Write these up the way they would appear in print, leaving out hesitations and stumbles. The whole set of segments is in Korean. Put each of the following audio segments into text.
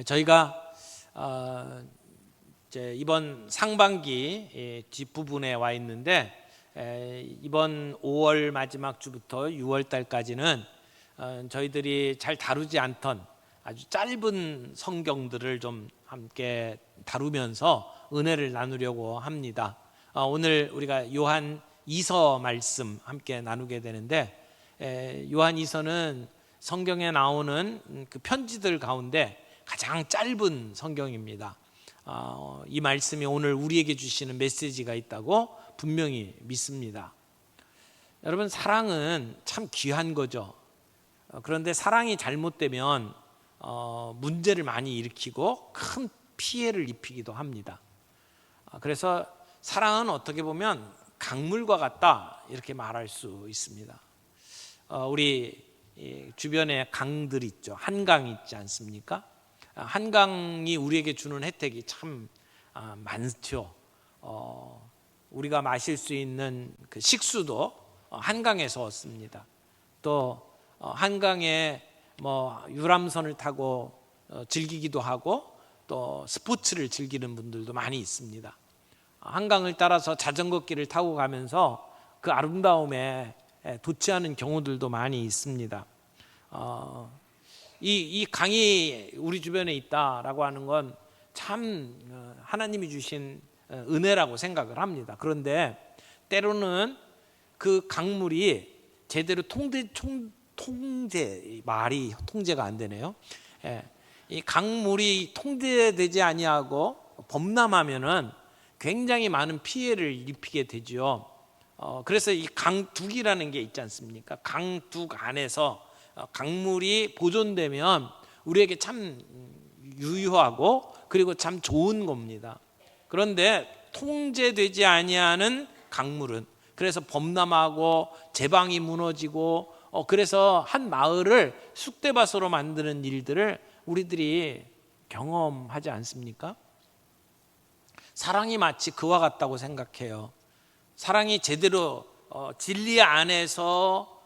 저희가 이제 이번 상반기 뒷부분에 와 있는데, 이번 5월 마지막 주부터 6월 달까지는 저희들이 잘 다루지 않던 아주 짧은 성경들을 좀 함께 다루면서 은혜를 나누려고 합니다. 오늘 우리가 요한 2서 말씀 함께 나누게 되는데, 요한 2서는 성경에 나오는 그 편지들 가운데 가장 짧은 성경입니다. 이 말씀이 오늘 우리에게 주시는 메시지가 있다고 분명히 믿습니다. 여러분, 사랑은 참 귀한 거죠. 그런데 사랑이 잘못되면 문제를 많이 일으키고 큰 피해를 입히기도 합니다. 그래서 사랑은 어떻게 보면 강물과 같다, 이렇게 말할 수 있습니다. 우리 주변에 강들 있죠. 한강 있지 않습니까? 한강이 우리에게 주는 혜택이 참 많죠. 우리가 마실 수 있는 그 식수도 한강에서 얻습니다. 또 한강에 유람선을 타고 즐기기도 하고, 또 스포츠를 즐기는 분들도 많이 있습니다. 한강을 따라서 자전거 길을 타고 가면서 그 아름다움에 도취하는 경우들도 많이 있습니다. 이 강이 우리 주변에 있다라고 하는 건 참 하나님이 주신 은혜라고 생각을 합니다. 그런데 때로는 그 강물이 제대로 말이 통제가 안 되네요. 이 강물이 통제되지 아니하고 범람하면은 굉장히 많은 피해를 입히게 되죠. 그래서 이 강둑이라는 게 있지 않습니까? 강둑 안에서 강물이 보존되면 우리에게 참 유효하고 그리고 참 좋은 겁니다. 그런데 통제되지 아니하는 강물은 그래서 범람하고 제방이 무너지고, 그래서 한 마을을 쑥대밭으로 만드는 일들을 우리들이 경험하지 않습니까? 사랑이 마치 그와 같다고 생각해요. 사랑이 제대로 진리 안에서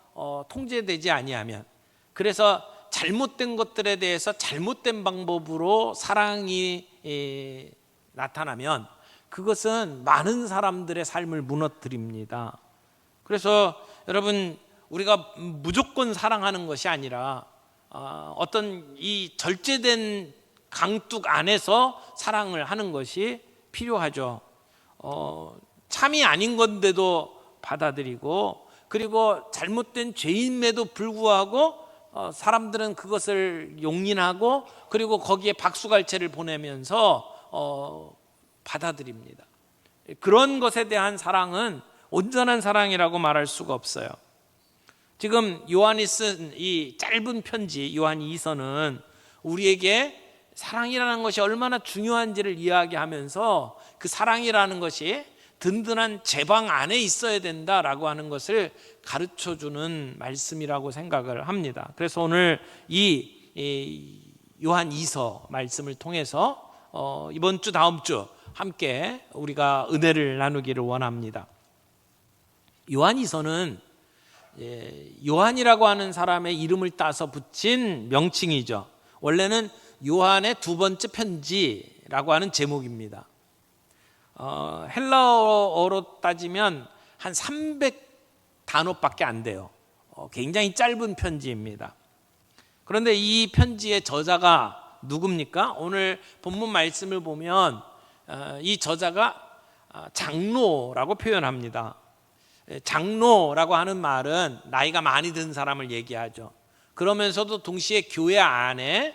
통제되지 아니하면, 그래서 잘못된 것들에 대해서 잘못된 방법으로 사랑이 나타나면 그것은 많은 사람들의 삶을 무너뜨립니다. 그래서 여러분, 우리가 무조건 사랑하는 것이 아니라 어떤 이 절제된 강둑 안에서 사랑을 하는 것이 필요하죠. 참이 아닌 건데도 받아들이고, 그리고 잘못된 죄임에도 불구하고 사람들은 그것을 용인하고, 그리고 거기에 박수갈채를 보내면서 받아들입니다. 그런 것에 대한 사랑은 온전한 사랑이라고 말할 수가 없어요. 지금 요한이 쓴 이 짧은 편지 요한 2서는 우리에게 사랑이라는 것이 얼마나 중요한지를 이야기하면서 그 사랑이라는 것이 든든한 제방 안에 있어야 된다라고 하는 것을 가르쳐주는 말씀이라고 생각을 합니다. 그래서 오늘 이 요한 2서 말씀을 통해서 이번 주 다음 주 함께 우리가 은혜를 나누기를 원합니다. 요한 2서는 요한이라고 하는 사람의 이름을 따서 붙인 명칭이죠. 원래는 요한의 두 번째 편지라고 하는 제목입니다. 헬라어로 따지면 한 300단어밖에 안 돼요. 굉장히 짧은 편지입니다. 그런데 이 편지의 저자가 누굽니까? 오늘 본문 말씀을 보면 이 저자가 장로라고 표현합니다. 장로라고 하는 말은 나이가 많이 든 사람을 얘기하죠. 그러면서도 동시에 교회 안에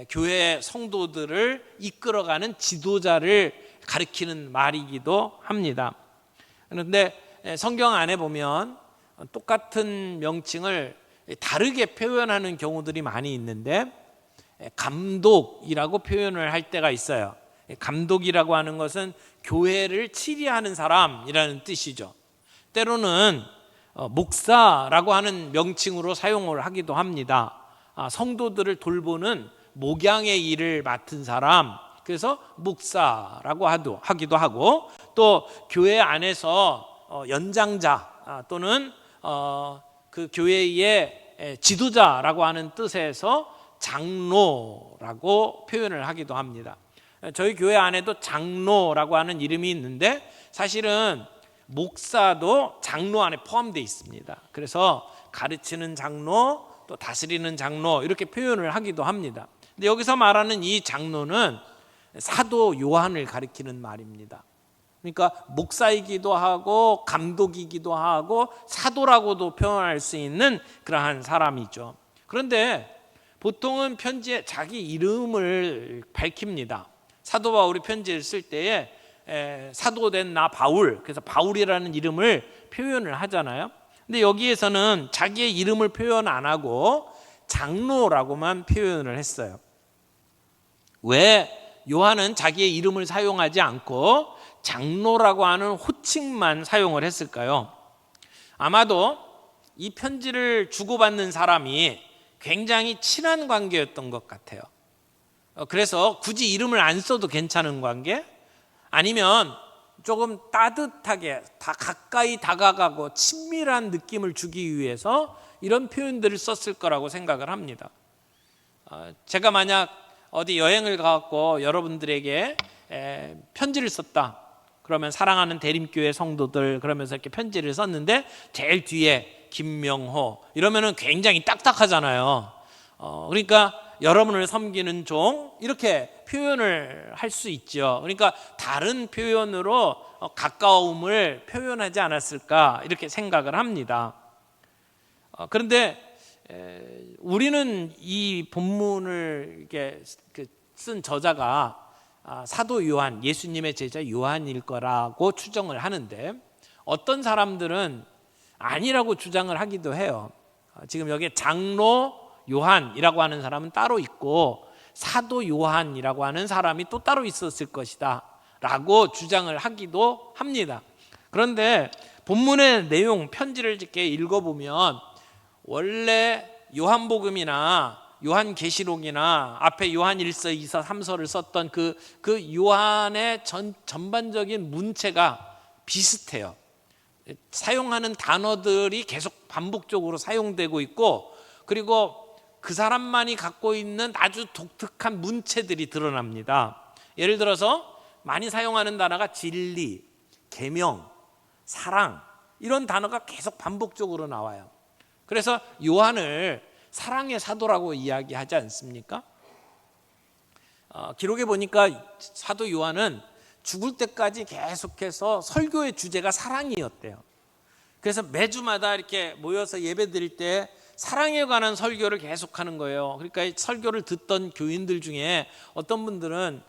교회 성도들을 이끌어가는 지도자를 가리키는 말이기도 합니다. 그런데 성경 안에 보면 똑같은 명칭을 다르게 표현하는 경우들이 많이 있는데, 감독이라고 표현을 할 때가 있어요. 감독이라고 하는 것은 교회를 치리하는 사람이라는 뜻이죠. 때로는 목사라고 하는 명칭으로 사용을 하기도 합니다. 성도들을 돌보는 목양의 일을 맡은 사람, 그래서 목사라고 하기도 하고, 또 교회 안에서 연장자 또는 그 교회의 지도자라고 하는 뜻에서 장로라고 표현을 하기도 합니다. 저희 교회 안에도 장로라고 하는 이름이 있는데 사실은 목사도 장로 안에 포함되어 있습니다. 그래서 가르치는 장로, 또 다스리는 장로 이렇게 표현을 하기도 합니다. 근데 여기서 말하는 이 장로는 사도 요한을 가리키는 말입니다. 그러니까 목사이기도 하고 감독이기도 하고 사도라고도 표현할 수 있는 그러한 사람이죠. 그런데 보통은 편지에 자기 이름을 밝힙니다. 사도 바울이 편지를 쓸 때에 사도된 나 바울, 그래서 바울이라는 이름을 표현을 하잖아요. 근데 여기에서는 자기의 이름을 표현 안 하고 장로라고만 표현을 했어요. 왜 요한은 자기의 이름을 사용하지 않고 장로라고 하는 호칭만 사용을 했을까요? 아마도 이 편지를 주고받는 사람이 굉장히 친한 관계였던 것 같아요. 그래서 굳이 이름을 안 써도 괜찮은 관계? 아니면 조금 따뜻하게 가까이 다가가고 친밀한 느낌을 주기 위해서 이런 표현들을 썼을 거라고 생각을 합니다. 제가 만약 어디 여행을 가고 여러분들에게 편지를 썼다. 그러면 사랑하는 대림교회 성도들 그러면서 이렇게 편지를 썼는데 제일 뒤에 김명호 이러면은 굉장히 딱딱하잖아요. 그러니까 여러분을 섬기는 종 이렇게 표현을 할 수 있죠. 그러니까 다른 표현으로 가까움을 표현하지 않았을까 이렇게 생각을 합니다. 그런데 우리는 이 본문을 이렇게 쓴 저자가 사도 요한, 예수님의 제자 요한일 거라고 추정을 하는데 어떤 사람들은 아니라고 주장을 하기도 해요. 지금 여기에 장로 요한이라고 하는 사람은 따로 있고 사도 요한이라고 하는 사람이 또 따로 있었을 것이다 라고 주장을 하기도 합니다. 그런데 본문의 내용 편지를 이렇게 읽어보면 원래 요한복음이나 요한계시록이나 앞에 요한 1서, 2서, 3서를 썼던 그 요한의 전반적인 문체가 비슷해요. 사용하는 단어들이 계속 반복적으로 사용되고 있고 그리고 그 사람만이 갖고 있는 아주 독특한 문체들이 드러납니다. 예를 들어서 많이 사용하는 단어가 진리, 계명, 사랑 이런 단어가 계속 반복적으로 나와요. 그래서 요한을 사랑의 사도라고 이야기하지 않습니까? 기록에 보니까 사도 요한은 죽을 때까지 계속해서 설교의 주제가 사랑이었대요. 그래서 매주마다 이렇게 모여서 예배 드릴 때 사랑에 관한 설교를 계속하는 거예요. 그러니까 설교를 듣던 교인들 중에 어떤 분들은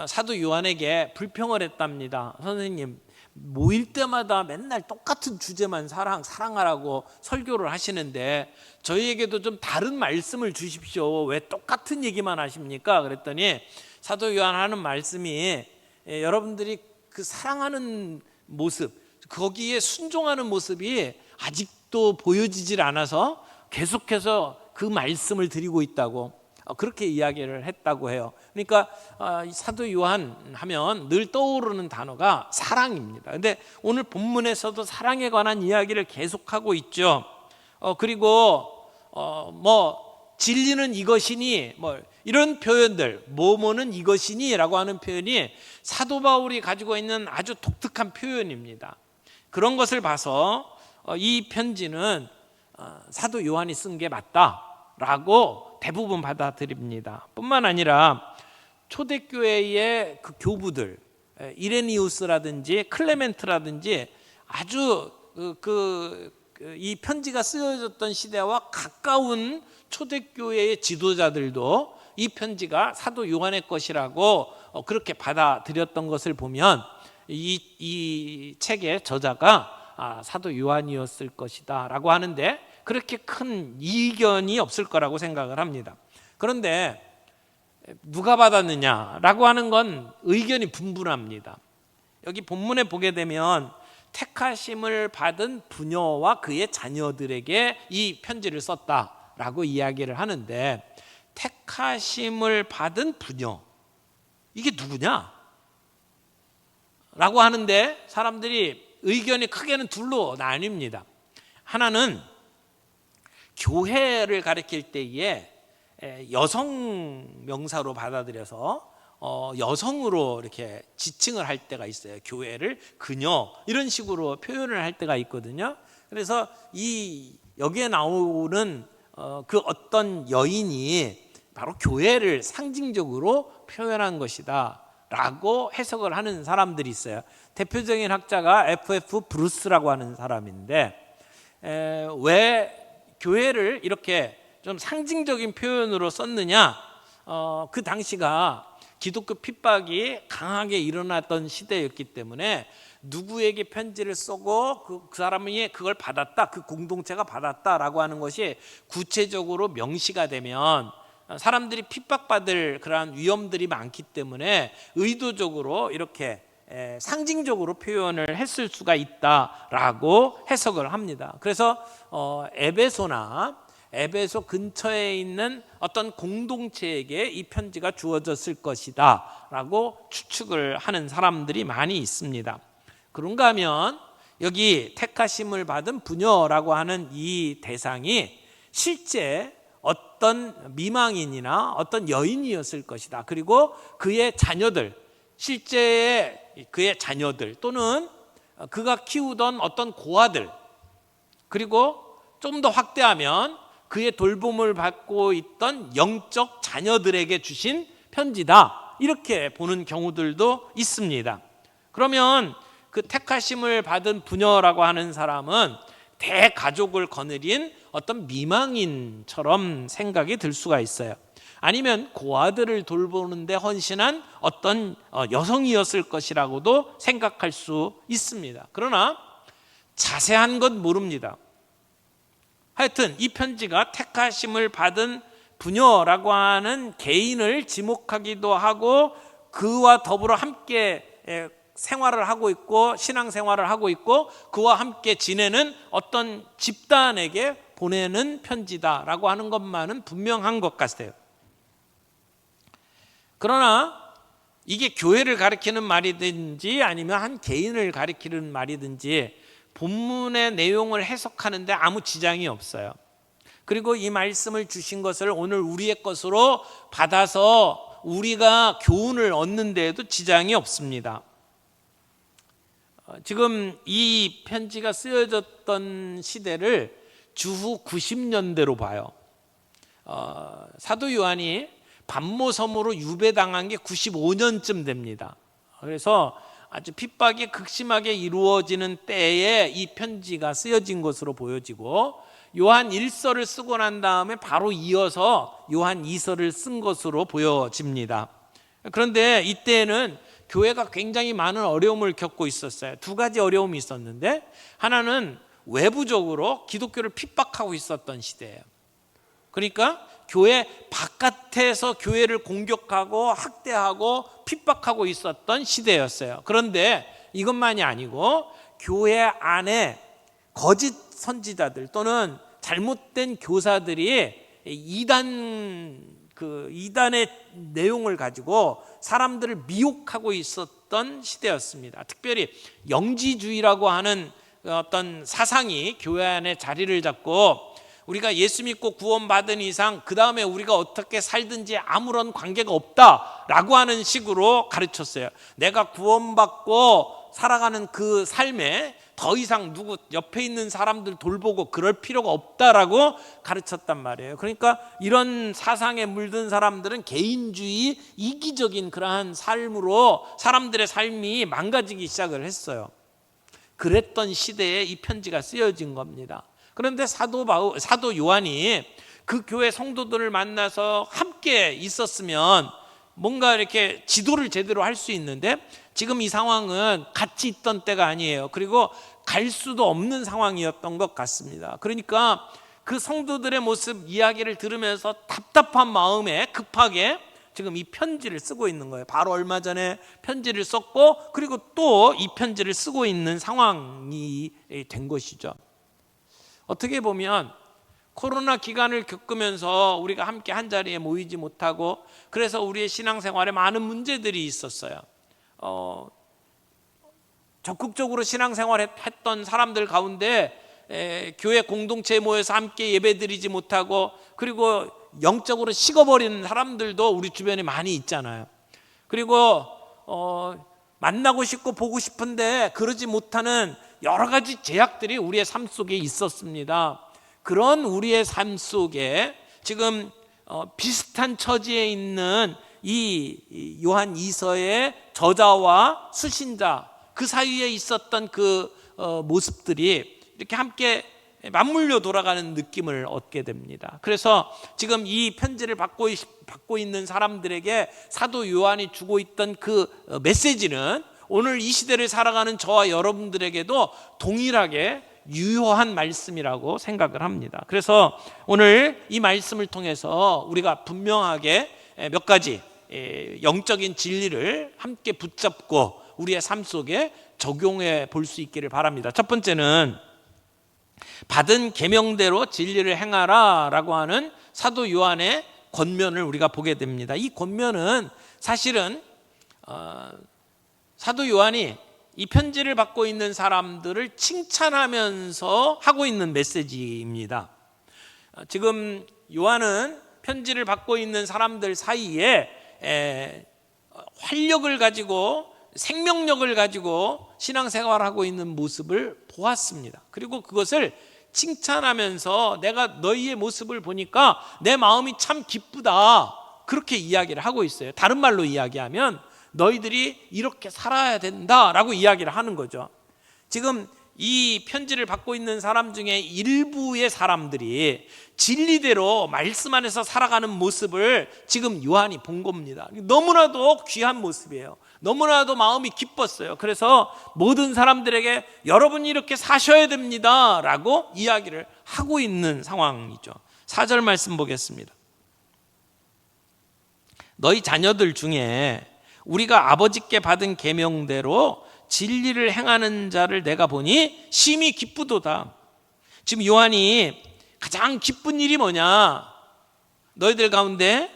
사도 요한에게 불평을 했답니다. 선생님, 모일 때마다 맨날 똑같은 주제만 사랑하라고 설교를 하시는데 저희에게도 좀 다른 말씀을 주십시오. 왜 똑같은 얘기만 하십니까? 그랬더니 사도 요한 하는 말씀이 여러분들이 그 사랑하는 모습, 거기에 순종하는 모습이 아직도 보여지질 않아서 계속해서 그 말씀을 드리고 있다고 그렇게 이야기를 했다고 해요. 그러니까 사도 요한 하면 늘 떠오르는 단어가 사랑입니다. 근데 오늘 본문에서도 사랑에 관한 이야기를 계속하고 있죠. 그리고 진리는 이것이니 이런 표현들, 뭐뭐는 이것이니라고 하는 표현이 사도 바울이 가지고 있는 아주 독특한 표현입니다. 그런 것을 봐서 이 편지는 사도 요한이 쓴 게 맞다라고 대부분 받아들입니다. 뿐만 아니라 초대교회의 그 교부들 이레니우스라든지 클레멘트라든지 아주 이 편지가 쓰여졌던 시대와 가까운 초대교회의 지도자들도 이 편지가 사도 요한의 것이라고 그렇게 받아들였던 것을 보면 이 책의 저자가 사도 요한이었을 것이다 라고 하는데 그렇게 큰 이견이 없을 거라고 생각을 합니다. 그런데 누가 받았느냐라고 하는 건 의견이 분분합니다. 여기 본문에 보게 되면 택하심을 받은 부녀와 그의 자녀들에게 이 편지를 썼다라고 이야기를 하는데 택하심을 받은 부녀 이게 누구냐? 라고 하는데 사람들이 의견이 크게는 둘로 나뉩니다. 하나는 교회를 가리킬 때에 여성 명사로 받아들여서 여성으로 이렇게 지칭을 할 때가 있어요. 교회를 그녀 이런 식으로 표현을 할 때가 있거든요. 그래서 여기에 나오는 그 어떤 여인이 바로 교회를 상징적으로 표현한 것이다 라고 해석을 하는 사람들이 있어요. 대표적인 학자가 F.F. 브루스라고 하는 사람인데 왜 교회를 이렇게 좀 상징적인 표현으로 썼느냐, 그 당시가 기독교 핍박이 강하게 일어났던 시대였기 때문에 누구에게 편지를 쓰고 그 사람이 그걸 받았다, 그 공동체가 받았다라고 하는 것이 구체적으로 명시가 되면 사람들이 핍박받을 그러한 위험들이 많기 때문에 의도적으로 이렇게 상징적으로 표현을 했을 수가 있다라고 해석을 합니다. 그래서 에베소 근처에 있는 어떤 공동체에게 이 편지가 주어졌을 것이다 라고 추측을 하는 사람들이 많이 있습니다. 그런가 하면 여기 택하심을 받은 부녀라고 하는 이 대상이 실제 어떤 미망인이나 어떤 여인이었을 것이다. 그리고 그의 자녀들, 실제의 그의 자녀들 또는 그가 키우던 어떤 고아들, 그리고 좀 더 확대하면 그의 돌봄을 받고 있던 영적 자녀들에게 주신 편지다, 이렇게 보는 경우들도 있습니다. 그러면 그 택하심을 받은 부녀라고 하는 사람은 대가족을 거느린 어떤 미망인처럼 생각이 들 수가 있어요. 아니면 고아들을 돌보는데 헌신한 어떤 여성이었을 것이라고도 생각할 수 있습니다. 그러나 자세한 건 모릅니다. 하여튼 이 편지가 택하심을 받은 부녀라고 하는 개인을 지목하기도 하고 그와 더불어 함께 생활을 하고 있고 신앙생활을 하고 있고 그와 함께 지내는 어떤 집단에게 보내는 편지다라고 하는 것만은 분명한 것 같아요. 그러나 이게 교회를 가리키는 말이든지 아니면 한 개인을 가리키는 말이든지 본문의 내용을 해석하는데 아무 지장이 없어요. 그리고 이 말씀을 주신 것을 오늘 우리의 것으로 받아서 우리가 교훈을 얻는 데에도 지장이 없습니다. 지금 이 편지가 쓰여졌던 시대를 주후 90년대로 봐요. 사도 요한이 반모섬으로 유배당한 게 95년쯤 됩니다. 그래서 아주 핍박이 극심하게 이루어지는 때에 이 편지가 쓰여진 것으로 보여지고 요한 1서를 쓰고 난 다음에 바로 이어서 요한 2서를 쓴 것으로 보여집니다. 그런데 이때는 교회가 굉장히 많은 어려움을 겪고 있었어요. 두 가지 어려움이 있었는데 하나는 외부적으로 기독교를 핍박하고 있었던 시대예요. 그러니까 교회 바깥에서 교회를 공격하고 학대하고 핍박하고 있었던 시대였어요. 그런데 이것만이 아니고 교회 안에 거짓 선지자들 또는 잘못된 교사들이 이단의 내용을 가지고 사람들을 미혹하고 있었던 시대였습니다. 특별히 영지주의라고 하는 어떤 사상이 교회 안에 자리를 잡고 우리가 예수 믿고 구원받은 이상 그 다음에 우리가 어떻게 살든지 아무런 관계가 없다라고 하는 식으로 가르쳤어요. 내가 구원받고 살아가는 그 삶에 더 이상 누구 옆에 있는 사람들 돌보고 그럴 필요가 없다라고 가르쳤단 말이에요. 그러니까 이런 사상에 물든 사람들은 개인주의, 이기적인 그러한 삶으로 사람들의 삶이 망가지기 시작을 했어요. 그랬던 시대에 이 편지가 쓰여진 겁니다. 그런데 사도 요한이 그 교회 성도들을 만나서 함께 있었으면 뭔가 이렇게 지도를 제대로 할 수 있는데 지금 이 상황은 같이 있던 때가 아니에요. 그리고 갈 수도 없는 상황이었던 것 같습니다. 그러니까 그 성도들의 모습 이야기를 들으면서 답답한 마음에 급하게 지금 이 편지를 쓰고 있는 거예요. 바로 얼마 전에 편지를 썼고 그리고 또 이 편지를 쓰고 있는 상황이 된 것이죠. 어떻게 보면 코로나 기간을 겪으면서 우리가 함께 한 자리에 모이지 못하고 그래서 우리의 신앙생활에 많은 문제들이 있었어요. 적극적으로 신앙생활했던 사람들 가운데 교회 공동체에 모여서 함께 예배드리지 못하고 그리고 영적으로 식어버리는 사람들도 우리 주변에 많이 있잖아요. 그리고 만나고 싶고 보고 싶은데 그러지 못하는 여러 가지 제약들이 우리의 삶 속에 있었습니다. 그런 우리의 삶 속에 지금 비슷한 처지에 있는 이 요한 2서의 저자와 수신자 그 사이에 있었던 그 모습들이 이렇게 함께 맞물려 돌아가는 느낌을 얻게 됩니다. 그래서 지금 이 편지를 받고 있는 사람들에게 사도 요한이 주고 있던 그 메시지는 오늘 이 시대를 살아가는 저와 여러분들에게도 동일하게 유효한 말씀이라고 생각을 합니다. 그래서 오늘 이 말씀을 통해서 우리가 분명하게 몇 가지 영적인 진리를 함께 붙잡고 우리의 삶 속에 적용해 볼 수 있기를 바랍니다. 첫 번째는 받은 계명대로 진리를 행하라 라고 하는 사도 요한의 권면을 우리가 보게 됩니다. 이 권면은 사실은 사도 요한이 이 편지를 받고 있는 사람들을 칭찬하면서 하고 있는 메시지입니다. 지금 요한은 편지를 받고 있는 사람들 사이에 활력을 가지고 생명력을 가지고 신앙생활을 하고 있는 모습을 보았습니다. 그리고 그것을 칭찬하면서 내가 너희의 모습을 보니까 내 마음이 참 기쁘다 그렇게 이야기를 하고 있어요. 다른 말로 이야기하면 너희들이 이렇게 살아야 된다라고 이야기를 하는 거죠. 지금 이 편지를 받고 있는 사람 중에 일부의 사람들이 진리대로 말씀 안에서 살아가는 모습을 지금 요한이 본 겁니다. 너무나도 귀한 모습이에요. 너무나도 마음이 기뻤어요. 그래서 모든 사람들에게 여러분이 이렇게 사셔야 됩니다 라고 이야기를 하고 있는 상황이죠. 4절 말씀 보겠습니다. 너희 자녀들 중에 우리가 아버지께 받은 계명대로 진리를 행하는 자를 내가 보니 심히 기쁘도다. 지금 요한이 가장 기쁜 일이 뭐냐? 너희들 가운데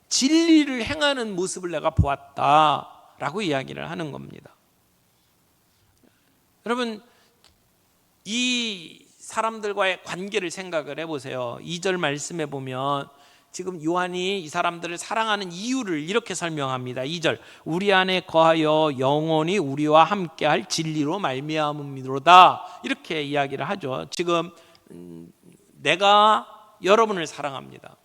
진리를 행하는 모습을 내가 보았다라고 이야기를 하는 겁니다. 여러분, 이 사람들과의 관계를 생각을 해보세요. 2절 말씀에 보면 지금 요한이 이 사람들을 사랑하는 이유를 이렇게 설명합니다. 2절 우리 안에 거하여 영원히 우리와 함께할 진리로 말미암음이로다 이렇게 이야기를 하죠. 지금 내가 여러분을 사랑합니다.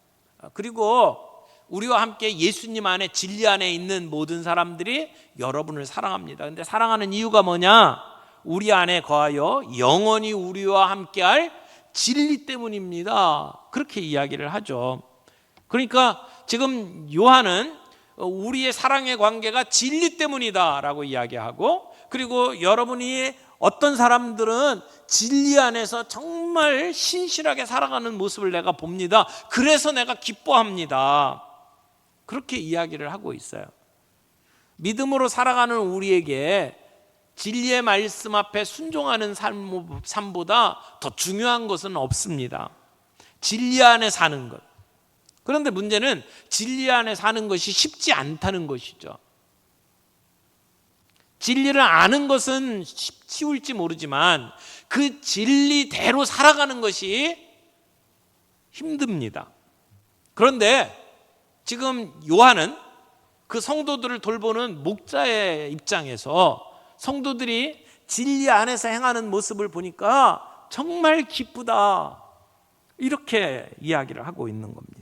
그리고 우리와 함께 예수님 안에 진리 안에 있는 모든 사람들이 여러분을 사랑합니다. 근데 사랑하는 이유가 뭐냐? 우리 안에 거하여 영원히 우리와 함께할 진리 때문입니다. 그렇게 이야기를 하죠. 그러니까 지금 요한은 우리의 사랑의 관계가 진리 때문이다 라고 이야기하고, 그리고 여러분이 어떤 사람들은 진리 안에서 정말 신실하게 살아가는 모습을 내가 봅니다. 그래서 내가 기뻐합니다. 그렇게 이야기를 하고 있어요. 믿음으로 살아가는 우리에게 진리의 말씀 앞에 순종하는 삶보다 더 중요한 것은 없습니다. 진리 안에 사는 것. 그런데 문제는 진리 안에 사는 것이 쉽지 않다는 것이죠. 진리를 아는 것은 쉬울지 모르지만 그 진리대로 살아가는 것이 힘듭니다. 그런데 지금 요한은 그 성도들을 돌보는 목자의 입장에서 성도들이 진리 안에서 행하는 모습을 보니까 정말 기쁘다 이렇게 이야기를 하고 있는 겁니다.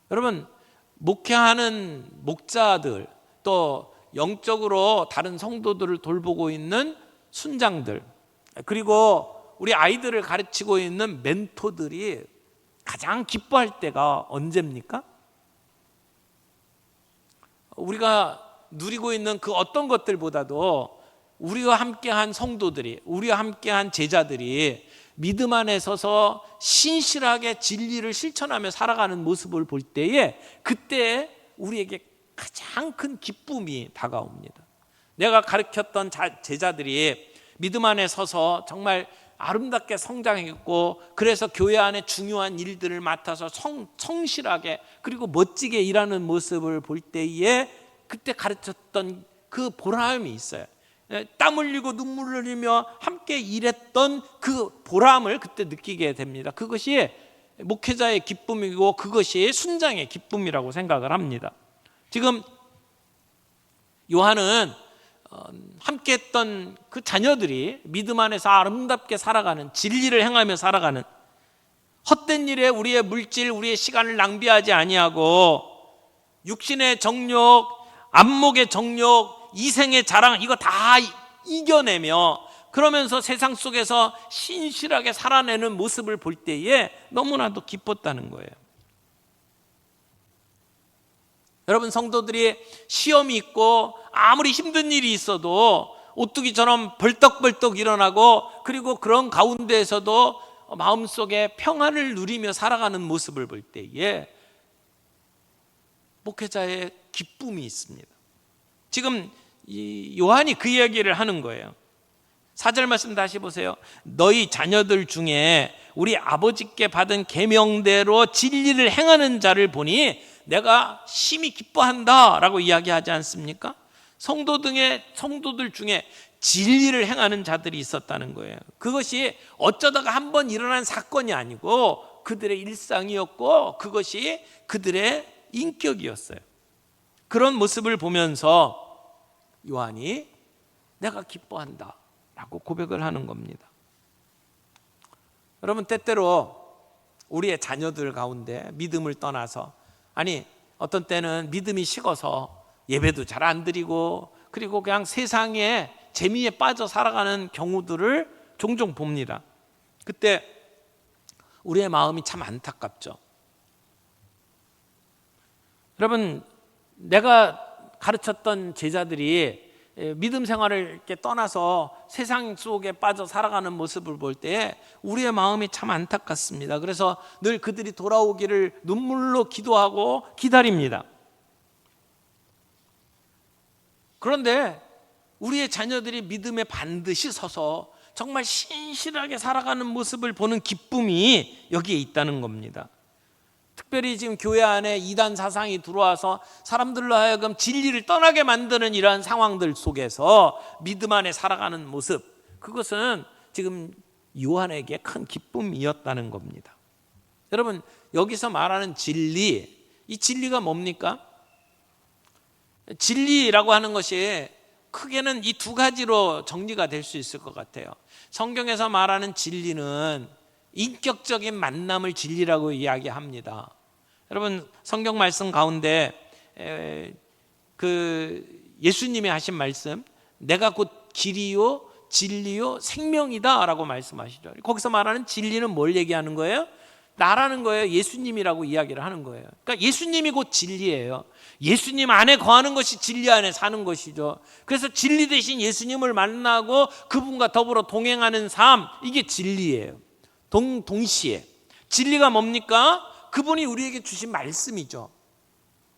여러분, 목회하는 목자들, 또 영적으로 다른 성도들을 돌보고 있는 순장들, 그리고 우리 아이들을 가르치고 있는 멘토들이 가장 기뻐할 때가 언제입니까? 우리가 누리고 있는 그 어떤 것들보다도 우리와 함께한 성도들이, 우리와 함께한 제자들이 믿음 안에 서서 신실하게 진리를 실천하며 살아가는 모습을 볼 때에 그때 우리에게 가장 큰 기쁨이 다가옵니다. 내가 가르쳤던 제자들이 믿음 안에 서서 정말 아름답게 성장했고, 그래서 교회 안에 중요한 일들을 맡아서 성실하게 그리고 멋지게 일하는 모습을 볼 때에 그때 가르쳤던 그 보람이 있어요. 땀 흘리고 눈물을 흘리며 함께 일했던 그 보람을 그때 느끼게 됩니다. 그것이 목회자의 기쁨이고 그것이 순장의 기쁨이라고 생각을 합니다. 지금 요한은 함께 했던 그 자녀들이 믿음 안에서 아름답게 살아가는, 진리를 행하며 살아가는, 헛된 일에 우리의 물질, 우리의 시간을 낭비하지 아니하고 육신의 정욕, 안목의 정욕, 이생의 자랑, 이거 다 이겨내며 그러면서 세상 속에서 신실하게 살아내는 모습을 볼 때에 너무나도 기뻤다는 거예요. 여러분, 성도들이 시험이 있고 아무리 힘든 일이 있어도 오뚜기처럼 벌떡벌떡 일어나고, 그리고 그런 가운데에서도 마음속에 평안을 누리며 살아가는 모습을 볼 때에 목회자의 기쁨이 있습니다. 지금 이 요한이 그 이야기를 하는 거예요. 4절 말씀 다시 보세요. 너희 자녀들 중에 우리 아버지께 받은 계명대로 진리를 행하는 자를 보니 내가 심히 기뻐한다 라고 이야기하지 않습니까? 성도들 중에 진리를 행하는 자들이 있었다는 거예요. 그것이 어쩌다가 한번 일어난 사건이 아니고 그들의 일상이었고 그것이 그들의 인격이었어요. 그런 모습을 보면서 요한이 내가 기뻐한다 라고 고백을 하는 겁니다. 여러분, 때때로 우리의 자녀들 가운데 믿음을 떠나서, 아니 어떤 때는 믿음이 식어서 예배도 잘 안 드리고 그리고 그냥 세상에 재미에 빠져 살아가는 경우들을 종종 봅니다. 그때 우리의 마음이 참 안타깝죠. 여러분, 내가 가르쳤던 제자들이 믿음 생활을 이렇게 떠나서 세상 속에 빠져 살아가는 모습을 볼 때 우리의 마음이 참 안타깝습니다. 그래서 늘 그들이 돌아오기를 눈물로 기도하고 기다립니다. 그런데 우리의 자녀들이 믿음에 반드시 서서 정말 신실하게 살아가는 모습을 보는 기쁨이 여기에 있다는 겁니다. 특별히 지금 교회 안에 이단 사상이 들어와서 사람들로 하여금 진리를 떠나게 만드는 이러한 상황들 속에서 믿음 안에 살아가는 모습, 그것은 지금 요한에게 큰 기쁨이었다는 겁니다. 여러분, 여기서 말하는 진리, 이 진리가 뭡니까? 진리라고 하는 것이 크게는 이 두 가지로 정리가 될 수 있을 것 같아요. 성경에서 말하는 진리는 인격적인 만남을 진리라고 이야기합니다. 여러분, 성경 말씀 가운데 그 예수님이 하신 말씀, 내가 곧 길이요 진리요 생명이다 라고 말씀하시죠. 거기서 말하는 진리는 뭘 얘기하는 거예요? 나라는 거예요. 예수님이라고 이야기를 하는 거예요. 그러니까 예수님이 곧 진리예요. 예수님 안에 거하는 것이 진리 안에 사는 것이죠. 그래서 진리 대신 예수님을 만나고 그분과 더불어 동행하는 삶, 이게 진리예요. 동시에 진리가 뭡니까? 그분이 우리에게 주신 말씀이죠.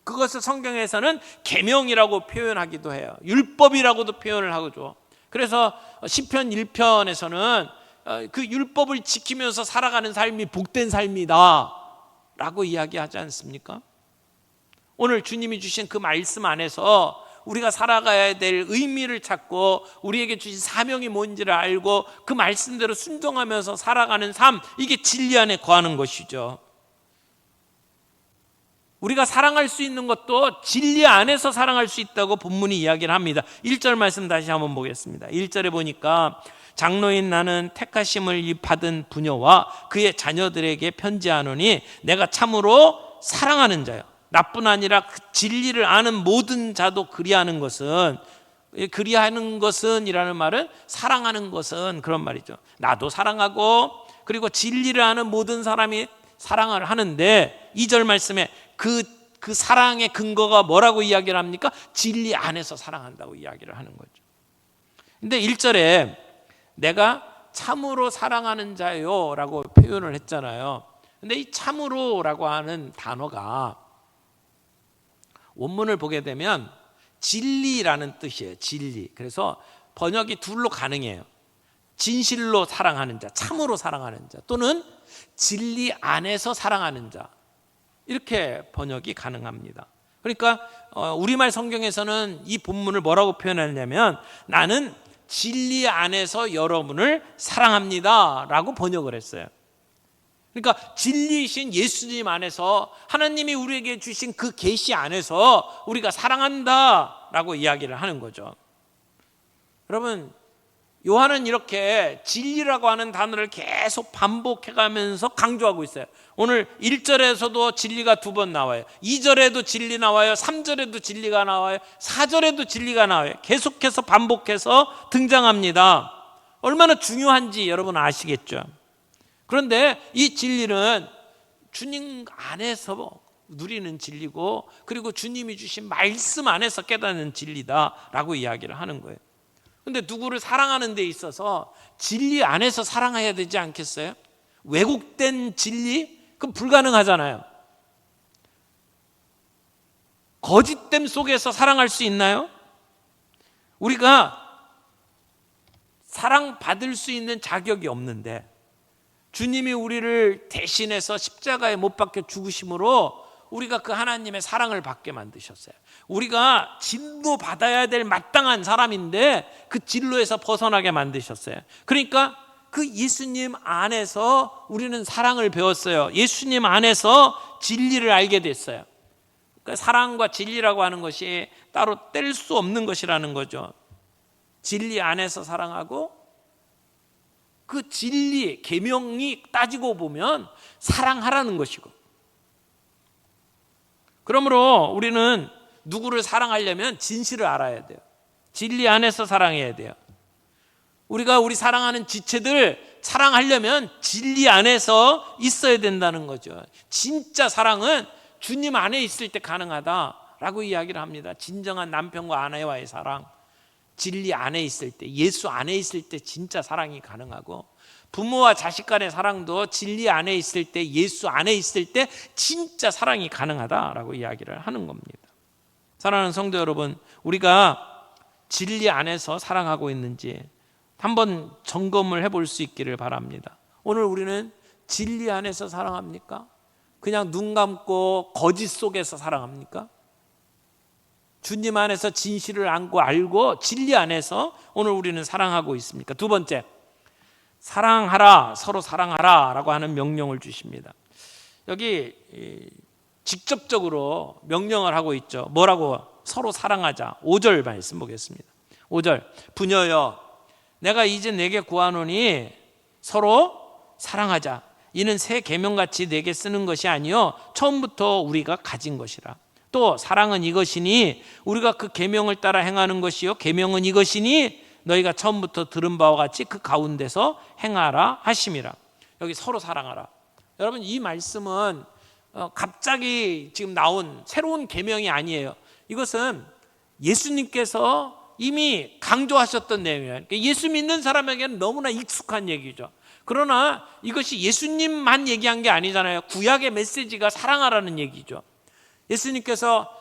그것을 성경에서는 계명이라고 표현하기도 해요. 율법이라고도 표현을 하죠. 그래서 시편 1편에서는 그 율법을 지키면서 살아가는 삶이 복된 삶이다 라고 이야기하지 않습니까? 오늘 주님이 주신 그 말씀 안에서 우리가 살아가야 될 의미를 찾고 우리에게 주신 사명이 뭔지를 알고 그 말씀대로 순종하면서 살아가는 삶, 이게 진리 안에 거하는 것이죠. 우리가 사랑할 수 있는 것도 진리 안에서 사랑할 수 있다고 본문이 이야기를 합니다. 1절 말씀 다시 한번 보겠습니다. 1절에 보니까 장로인 나는 택하심을 받은 부녀와 그의 자녀들에게 편지하노니 내가 참으로 사랑하는 자요. 나뿐 아니라 그 진리를 아는 모든 자도 그리하는 것은 이라는 말은 사랑하는 것은 그런 말이죠. 나도 사랑하고 그리고 진리를 아는 모든 사람이 사랑을 하는데 2절 말씀에 그 사랑의 근거가 뭐라고 이야기를 합니까? 진리 안에서 사랑한다고 이야기를 하는 거죠. 근데 1절에 내가 참으로 사랑하는 자요 라고 표현을 했잖아요. 근데 이 참으로라고 하는 단어가 원문을 보게 되면 진리라는 뜻이에요. 진리. 그래서 번역이 둘로 가능해요. 진실로 사랑하는 자, 참으로 사랑하는 자, 또는 진리 안에서 사랑하는 자, 이렇게 번역이 가능합니다. 그러니까 우리말 성경에서는 이 본문을 뭐라고 표현하냐면 나는 진리 안에서 여러분을 사랑합니다 라고 번역을 했어요. 그러니까 진리이신 예수님 안에서 하나님이 우리에게 주신 그 계시 안에서 우리가 사랑한다라고 이야기를 하는 거죠. 여러분, 요한은 이렇게 진리라고 하는 단어를 계속 반복해가면서 강조하고 있어요. 오늘 1절에서도 진리가 2번 나와요. 2절에도 진리 나와요. 3절에도 진리가 나와요. 4절에도 진리가 나와요. 계속해서 반복해서 등장합니다. 얼마나 중요한지 여러분 아시겠죠? 그런데 이 진리는 주님 안에서 누리는 진리고, 그리고 주님이 주신 말씀 안에서 깨닫는 진리다라고 이야기를 하는 거예요. 근데 누구를 사랑하는 데 있어서 진리 안에서 사랑해야 되지 않겠어요? 왜곡된 진리? 그럼 불가능하잖아요. 거짓됨 속에서 사랑할 수 있나요? 우리가 사랑받을 수 있는 자격이 없는데 주님이 우리를 대신해서 십자가에 못 박혀 죽으심으로 우리가 그 하나님의 사랑을 받게 만드셨어요. 우리가 진노받아야 될 마땅한 사람인데 그 진로에서 벗어나게 만드셨어요. 그러니까 그 예수님 안에서 우리는 사랑을 배웠어요. 예수님 안에서 진리를 알게 됐어요. 그러니까 사랑과 진리라고 하는 것이 따로 뗄 수 없는 것이라는 거죠. 진리 안에서 사랑하고, 그 진리, 계명이 따지고 보면 사랑하라는 것이고, 그러므로 우리는 누구를 사랑하려면 진실을 알아야 돼요. 진리 안에서 사랑해야 돼요. 우리가 우리 사랑하는 지체들 사랑하려면 진리 안에서 있어야 된다는 거죠. 진짜 사랑은 주님 안에 있을 때 가능하다라고 이야기를 합니다. 진정한 남편과 아내와의 사랑, 진리 안에 있을 때, 예수 안에 있을 때 진짜 사랑이 가능하고, 부모와 자식 간의 사랑도 진리 안에 있을 때, 예수 안에 있을 때 진짜 사랑이 가능하다라고 이야기를 하는 겁니다. 사랑하는 성도 여러분, 우리가 진리 안에서 사랑하고 있는지 한번 점검을 해볼 수 있기를 바랍니다. 오늘 우리는 진리 안에서 사랑합니까? 그냥 눈 감고 거짓 속에서 사랑합니까? 주님 안에서 진실을 안고 알고 진리 안에서 오늘 우리는 사랑하고 있습니까? 두 번째, 사랑하라, 서로 사랑하라 라고 하는 명령을 주십니다. 여기 직접적으로 명령을 하고 있죠. 뭐라고? 서로 사랑하자. 5절 말씀 보겠습니다. 5절, 부녀여 내가 이제 내게 구하노니 서로 사랑하자. 이는 새 계명같이 내게 쓰는 것이 아니요 처음부터 우리가 가진 것이라. 또 사랑은 이것이니 우리가 그 계명을 따라 행하는 것이요 계명은 이것이니 너희가 처음부터 들은 바와 같이 그 가운데서 행하라 하심이라. 여기 서로 사랑하라. 여러분, 이 말씀은 갑자기 지금 나온 새로운 계명이 아니에요. 이것은 예수님께서 이미 강조하셨던 내용이에요. 예수 믿는 사람에게는 너무나 익숙한 얘기죠. 그러나 이것이 예수님만 얘기한 게 아니잖아요. 구약의 메시지가 사랑하라는 얘기죠. 예수님께서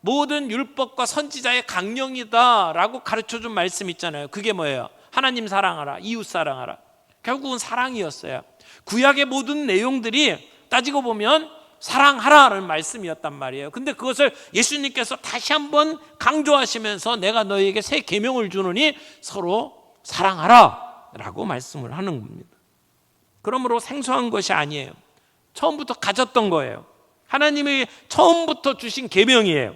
모든 율법과 선지자의 강령이다라고 가르쳐준 말씀 있잖아요. 그게 뭐예요? 하나님 사랑하라, 이웃 사랑하라. 결국은 사랑이었어요. 구약의 모든 내용들이 따지고 보면 사랑하라는 말씀이었단 말이에요. 근데 그것을 예수님께서 다시 한번 강조하시면서 내가 너희에게 새 계명을 주노니 서로 사랑하라 라고 말씀을 하는 겁니다. 그러므로 생소한 것이 아니에요. 처음부터 가졌던 거예요. 하나님이 처음부터 주신 계명이에요.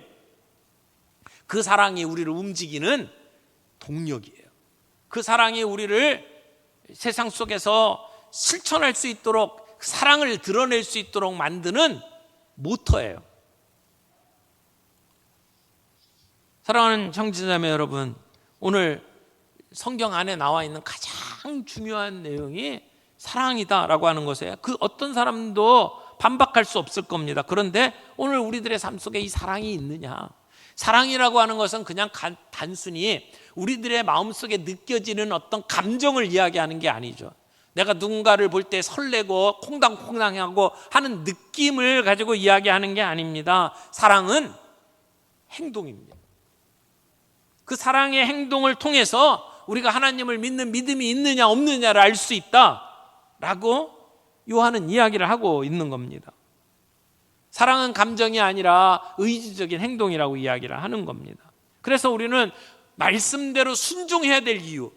그 사랑이 우리를 움직이는 동력이에요. 그 사랑이 우리를 세상 속에서 실천할 수 있도록, 사랑을 드러낼 수 있도록 만드는 모터예요. 사랑하는 형제자매 여러분, 오늘 성경 안에 나와 있는 가장 중요한 내용이 사랑이다라고 하는 것이에요. 그 어떤 사람도 반박할 수 없을 겁니다. 그런데 오늘 우리들의 삶 속에 이 사랑이 있느냐? 사랑이라고 하는 것은 그냥 단순히 우리들의 마음속에 느껴지는 어떤 감정을 이야기하는 게 아니죠. 내가 누군가를 볼 때 설레고 콩당콩당하고 하는 느낌을 가지고 이야기하는 게 아닙니다. 사랑은 행동입니다. 그 사랑의 행동을 통해서 우리가 하나님을 믿는 믿음이 있느냐 없느냐를 알 수 있다라고 요한은 이야기를 하고 있는 겁니다. 사랑은 감정이 아니라 의지적인 행동이라고 이야기를 하는 겁니다. 그래서 우리는 말씀대로 순종해야 될 이유,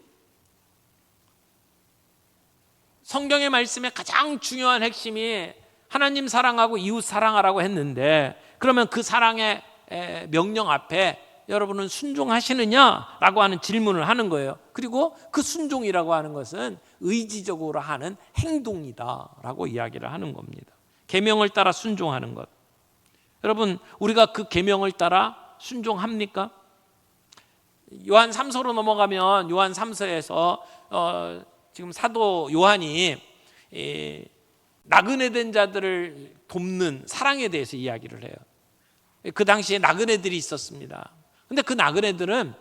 성경의 말씀의 가장 중요한 핵심이 하나님 사랑하고 이웃 사랑하라고 했는데, 그러면 그 사랑의 명령 앞에 여러분은 순종하시느냐라고 하는 질문을 하는 거예요. 그리고 그 순종이라고 하는 것은 의지적으로 하는 행동이다라고 이야기를 하는 겁니다. 계명을 따라 순종하는 것. 여러분, 우리가 그 계명을 따라 순종합니까? 요한 3서로 넘어가면 요한 3서에서 지금 사도 요한이 나그네 된 자들을 돕는 사랑에 대해서 이야기를 해요. 그 당시에 나그네들이 있었습니다. 근데 그 나그네들은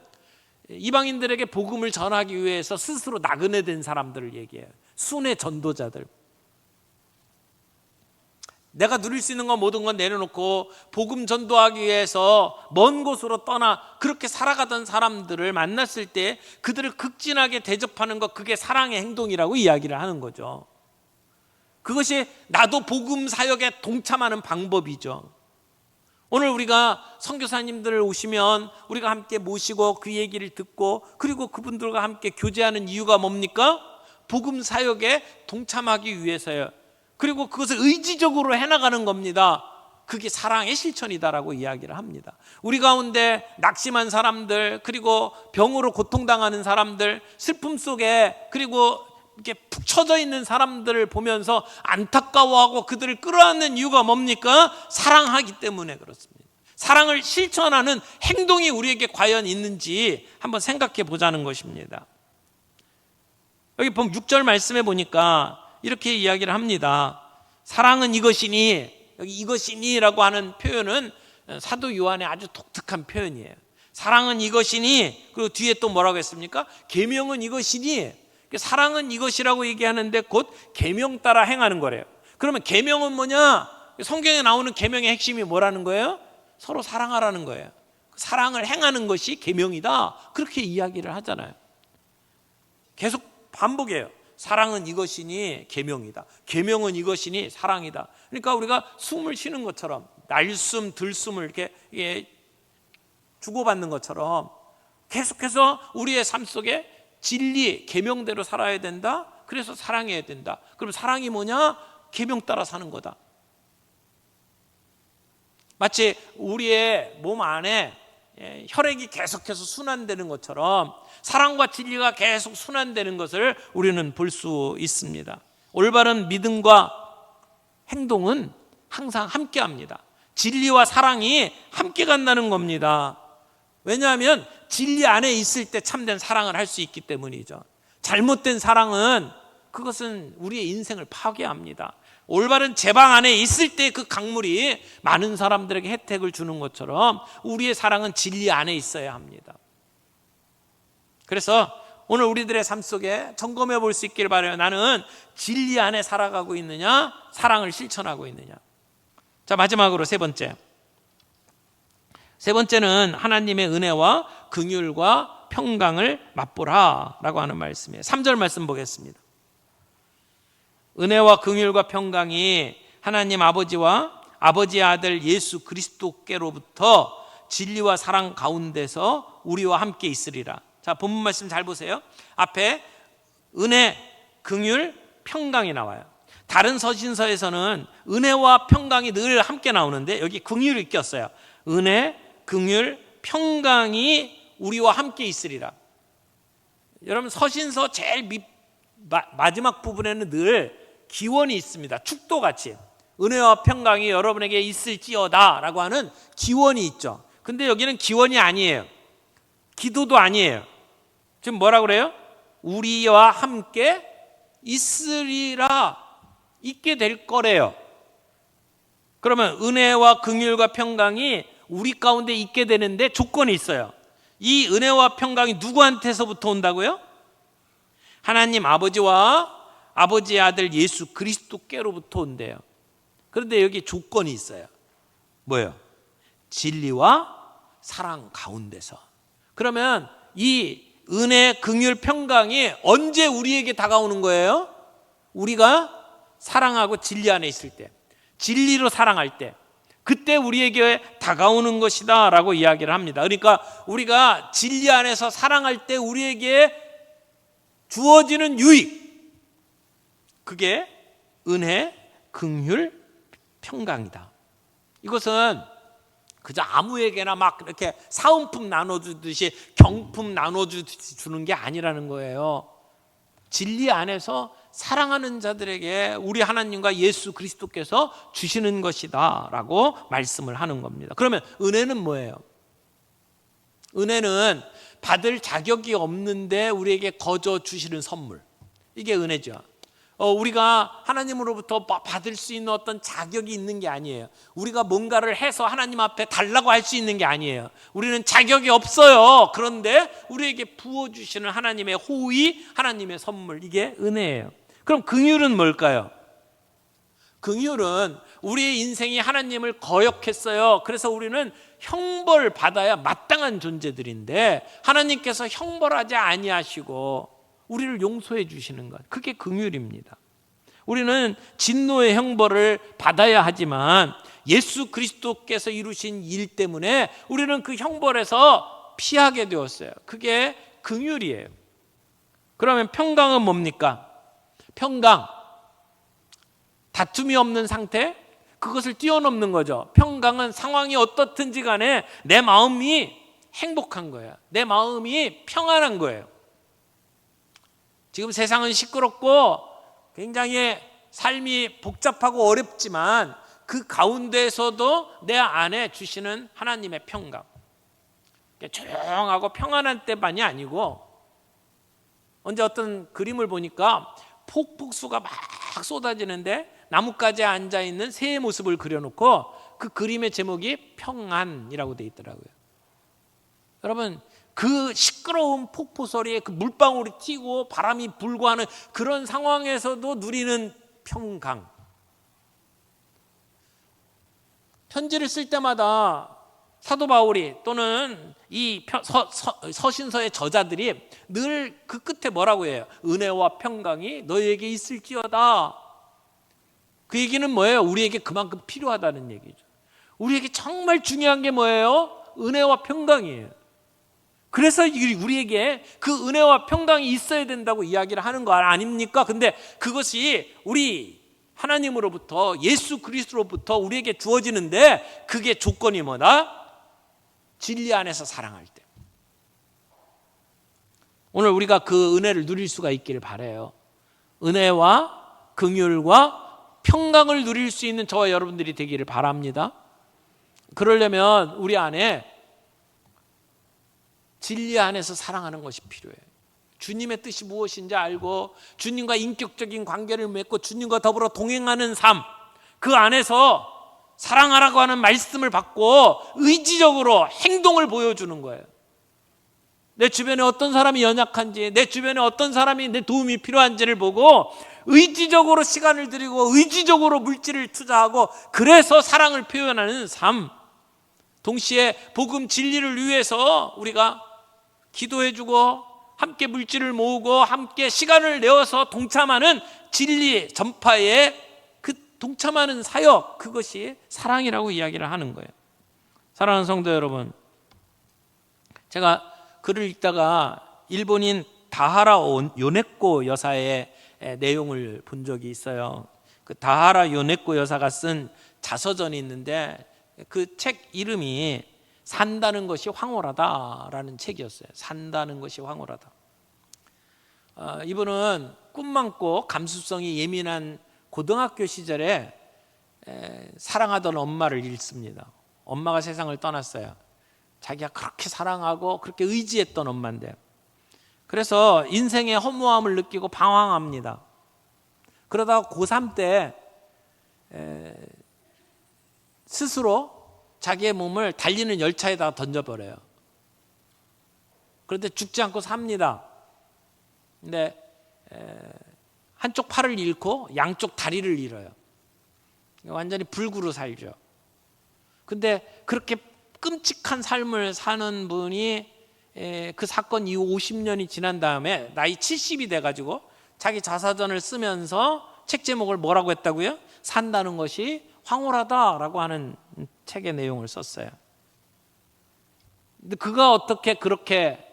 이방인들에게 복음을 전하기 위해서 스스로 나그네 된 사람들을 얘기해요. 순회 전도자들. 내가 누릴 수 있는 건 모든 건 내려놓고 복음 전도하기 위해서 먼 곳으로 떠나 그렇게 살아가던 사람들을 만났을 때 그들을 극진하게 대접하는 것, 그게 사랑의 행동이라고 이야기를 하는 거죠. 그것이 나도 복음 사역에 동참하는 방법이죠. 오늘 우리가 선교사님들 오시면 우리가 함께 모시고 그 얘기를 듣고 그리고 그분들과 함께 교제하는 이유가 뭡니까? 복음 사역에 동참하기 위해서요. 그리고 그것을 의지적으로 해나가는 겁니다. 그게 사랑의 실천이다라고 이야기를 합니다. 우리 가운데 낙심한 사람들, 그리고 병으로 고통당하는 사람들, 슬픔 속에 그리고 이렇게 푹 처져 있는 사람들을 보면서 안타까워하고 그들을 끌어안는 이유가 뭡니까? 사랑하기 때문에 그렇습니다. 사랑을 실천하는 행동이 우리에게 과연 있는지 한번 생각해 보자는 것입니다. 여기 보면 6절 말씀해 보니까 이렇게 이야기를 합니다. 사랑은 이것이니, 여기 이것이니라고 하는 표현은 사도 요한의 아주 독특한 표현이에요. 사랑은 이것이니, 그리고 뒤에 또 뭐라고 했습니까? 계명은 이것이니. 사랑은 이것이라고 얘기하는데 곧 계명 따라 행하는 거래요. 그러면 계명은 뭐냐? 성경에 나오는 계명의 핵심이 뭐라는 거예요? 서로 사랑하라는 거예요. 사랑을 행하는 것이 계명이다, 그렇게 이야기를 하잖아요. 계속 반복해요. 사랑은 이것이니 계명이다, 계명은 이것이니 사랑이다. 그러니까 우리가 숨을 쉬는 것처럼 날숨 들숨을 이렇게 주고받는 것처럼 계속해서 우리의 삶 속에 진리, 계명대로 살아야 된다. 그래서 사랑해야 된다. 그럼 사랑이 뭐냐? 계명 따라 사는 거다. 마치 우리의 몸 안에 혈액이 계속해서 순환되는 것처럼 사랑과 진리가 계속 순환되는 것을 우리는 볼 수 있습니다. 올바른 믿음과 행동은 항상 함께합니다. 진리와 사랑이 함께 간다는 겁니다. 왜냐하면 진리 안에 있을 때 참된 사랑을 할 수 있기 때문이죠. 잘못된 사랑은 그것은 우리의 인생을 파괴합니다. 올바른 제방 안에 있을 때 그 강물이 많은 사람들에게 혜택을 주는 것처럼 우리의 사랑은 진리 안에 있어야 합니다. 그래서 오늘 우리들의 삶 속에 점검해 볼 수 있기를 바라요. 나는 진리 안에 살아가고 있느냐, 사랑을 실천하고 있느냐. 자, 마지막으로 세 번째는 하나님의 은혜와 긍휼과 평강을 맛보라 라고 하는 말씀이에요. 3절 말씀 보겠습니다. 은혜와 긍휼과 평강이 하나님 아버지와 아버지의 아들 예수 그리스도께로부터 진리와 사랑 가운데서 우리와 함께 있으리라. 자, 본문 말씀 잘 보세요. 앞에 은혜, 긍휼, 평강이 나와요. 다른 서신서에서는 은혜와 평강이 늘 함께 나오는데 여기 긍휼이 꼈어요. 은혜, 긍휼, 평강이 우리와 함께 있으리라. 여러분, 서신서 제일 마지막 부분에는 늘 기원이 있습니다. 축도같이 은혜와 평강이 여러분에게 있을지어다 라고 하는 기원이 있죠. 근데 여기는 기원이 아니에요. 기도도 아니에요. 지금 뭐라 그래요? 우리와 함께 있으리라, 있게 될 거래요. 그러면 은혜와 긍휼과 평강이 우리 가운데 있게 되는데 조건이 있어요. 이 은혜와 평강이 누구한테서부터 온다고요? 하나님 아버지와 아버지의 아들 예수 그리스도께로부터 온대요. 그런데 여기 조건이 있어요. 뭐예요? 진리와 사랑 가운데서. 그러면 이 은혜, 긍휼, 평강이 언제 우리에게 다가오는 거예요? 우리가 사랑하고 진리 안에 있을 때, 진리로 사랑할 때, 그때 우리에게 다가오는 것이다 라고 이야기를 합니다. 그러니까 우리가 진리 안에서 사랑할 때 우리에게 주어지는 유익, 그게 은혜, 긍휼, 평강이다. 이것은 그저 아무에게나 막 이렇게 사은품 나눠주듯이 경품 나눠주는 게 아니라는 거예요. 진리 안에서 사랑하는 자들에게 우리 하나님과 예수 그리스도께서 주시는 것이다 라고 말씀을 하는 겁니다. 그러면 은혜는 뭐예요? 은혜는 받을 자격이 없는데 우리에게 거저 주시는 선물, 이게 은혜죠. 우리가 하나님으로부터 받을 수 있는 어떤 자격이 있는 게 아니에요. 우리가 뭔가를 해서 하나님 앞에 달라고 할 수 있는 게 아니에요. 우리는 자격이 없어요. 그런데 우리에게 부어주시는 하나님의 호의, 하나님의 선물, 이게 은혜예요. 그럼 긍휼은 뭘까요? 긍휼은 우리의 인생이 하나님을 거역했어요. 그래서 우리는 형벌 받아야 마땅한 존재들인데 하나님께서 형벌하지 아니하시고 우리를 용서해 주시는 것, 그게 긍휼입니다. 우리는 진노의 형벌을 받아야 하지만 예수 그리스도께서 이루신 일 때문에 우리는 그 형벌에서 피하게 되었어요. 그게 긍휼이에요. 그러면 평강은 뭡니까? 평강, 다툼이 없는 상태, 그것을 뛰어넘는 거죠. 평강은 상황이 어떻든지 간에 내 마음이 행복한 거예요. 내 마음이 평안한 거예요. 지금 세상은 시끄럽고 굉장히 삶이 복잡하고 어렵지만 그 가운데에서도 내 안에 주시는 하나님의 평강, 조용하고 평안한 때만이 아니고, 언제 어떤 그림을 보니까 폭풍수가 막 쏟아지는데 나뭇가지에 앉아있는 새의 모습을 그려놓고 그 그림의 제목이 평안이라고 되어 있더라고요. 여러분, 그 시끄러운 폭포 소리에 그 물방울이 튀고 바람이 불고 하는 그런 상황에서도 누리는 평강. 편지를 쓸 때마다 사도 바울이 또는 이 서신서의 저자들이 늘 그 끝에 뭐라고 해요? 은혜와 평강이 너희에게 있을지어다. 그 얘기는 뭐예요? 우리에게 그만큼 필요하다는 얘기죠. 우리에게 정말 중요한 게 뭐예요? 은혜와 평강이에요. 그래서 우리에게 그 은혜와 평강이 있어야 된다고 이야기를 하는 거 아닙니까? 근데 그것이 우리 하나님으로부터, 예수 그리스도로부터 우리에게 주어지는데 그게 조건이 뭐다? 진리 안에서 사랑할 때. 오늘 우리가 그 은혜를 누릴 수가 있기를 바라요. 은혜와 긍휼과 평강을 누릴 수 있는 저와 여러분들이 되기를 바랍니다. 그러려면 우리 안에 진리 안에서 사랑하는 것이 필요해요. 주님의 뜻이 무엇인지 알고 주님과 인격적인 관계를 맺고 주님과 더불어 동행하는 삶, 그 안에서 사랑하라고 하는 말씀을 받고 의지적으로 행동을 보여주는 거예요. 내 주변에 어떤 사람이 연약한지, 내 주변에 어떤 사람이 내 도움이 필요한지를 보고 의지적으로 시간을 들이고 의지적으로 물질을 투자하고 그래서 사랑을 표현하는 삶, 동시에 복음 진리를 위해서 우리가 기도해주고 함께 물질을 모으고 함께 시간을 내어서 동참하는 진리 전파에 그 동참하는 사역, 그것이 사랑이라고 이야기를 하는 거예요. 사랑하는 성도 여러분, 제가 글을 읽다가 일본인 다하라 요네코 여사의 내용을 본 적이 있어요. 그 다하라 요네코 여사가 쓴 자서전이 있는데 그 책 이름이 산다는 것이 황홀하다라는 책이었어요. 산다는 것이 황홀하다. 이분은 꿈 많고 감수성이 예민한 고등학교 시절에 사랑하던 엄마를 잃습니다. 엄마가 세상을 떠났어요. 자기가 그렇게 사랑하고 그렇게 의지했던 엄마인데, 그래서 인생의 허무함을 느끼고 방황합니다. 그러다가 고3 때 스스로 자기의 몸을 달리는 열차에다가 던져버려요. 그런데 죽지 않고 삽니다. 근데 한쪽 팔을 잃고 양쪽 다리를 잃어요. 완전히 불구로 살죠. 근데 그렇게 끔찍한 삶을 사는 분이 그 사건 이후 50년이 지난 다음에 나이 70이 돼가지고 자기 자서전을 쓰면서 책 제목을 뭐라고 했다고요? 산다는 것이 황홀하다라고 하는 책의 내용을 썼어요. 근데 그가 어떻게 그렇게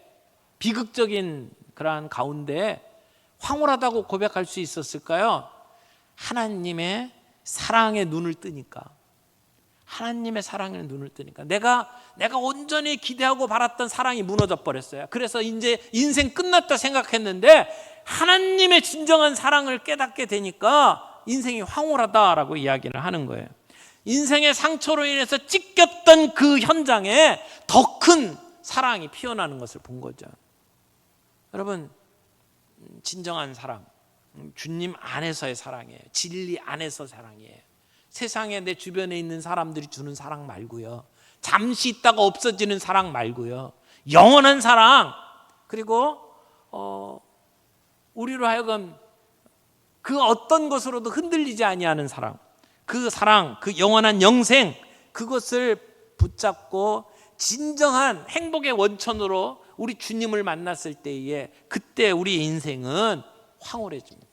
비극적인 그러한 가운데 황홀하다고 고백할 수 있었을까요? 하나님의 사랑에 눈을 뜨니까, 하나님의 사랑에 눈을 뜨니까 내가 온전히 기대하고 바랐던 사랑이 무너져 버렸어요. 그래서 이제 인생 끝났다 생각했는데 하나님의 진정한 사랑을 깨닫게 되니까 인생이 황홀하다라고 이야기를 하는 거예요. 인생의 상처로 인해서 찢겼던 그 현장에 더 큰 사랑이 피어나는 것을 본 거죠. 여러분, 진정한 사랑, 주님 안에서의 사랑이에요. 진리 안에서 사랑이에요. 세상에 내 주변에 있는 사람들이 주는 사랑 말고요, 잠시 있다가 없어지는 사랑 말고요, 영원한 사랑, 그리고 우리로 하여금 그 어떤 것으로도 흔들리지 아니하는 사랑, 그 사랑, 그 영원한 영생, 그것을 붙잡고 진정한 행복의 원천으로 우리 주님을 만났을 때에 그때 우리 인생은 황홀해집니다.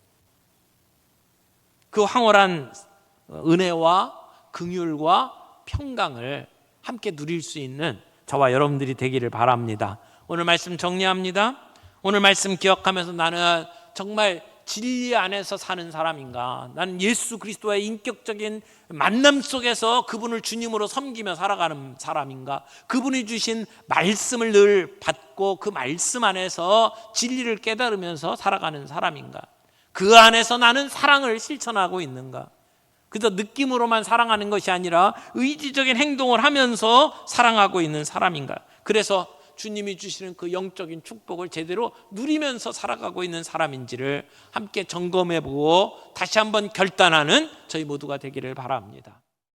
그 황홀한 은혜와 긍휼과 평강을 함께 누릴 수 있는 저와 여러분들이 되기를 바랍니다. 오늘 말씀 정리합니다. 오늘 말씀 기억하면서 나는 정말 진리 안에서 사는 사람인가? 나는 예수 그리스도와의 인격적인 만남 속에서 그분을 주님으로 섬기며 살아가는 사람인가? 그분이 주신 말씀을 늘 받고 그 말씀 안에서 진리를 깨달으면서 살아가는 사람인가? 그 안에서 나는 사랑을 실천하고 있는가? 그저 느낌으로만 사랑하는 것이 아니라 의지적인 행동을 하면서 사랑하고 있는 사람인가? 그래서 주님이 주시는 그 영적인 축복을 제대로 누리면서 살아가고 있는 사람인지를 함께 점검해보고 다시 한번 결단하는 저희 모두가 되기를 바랍니다.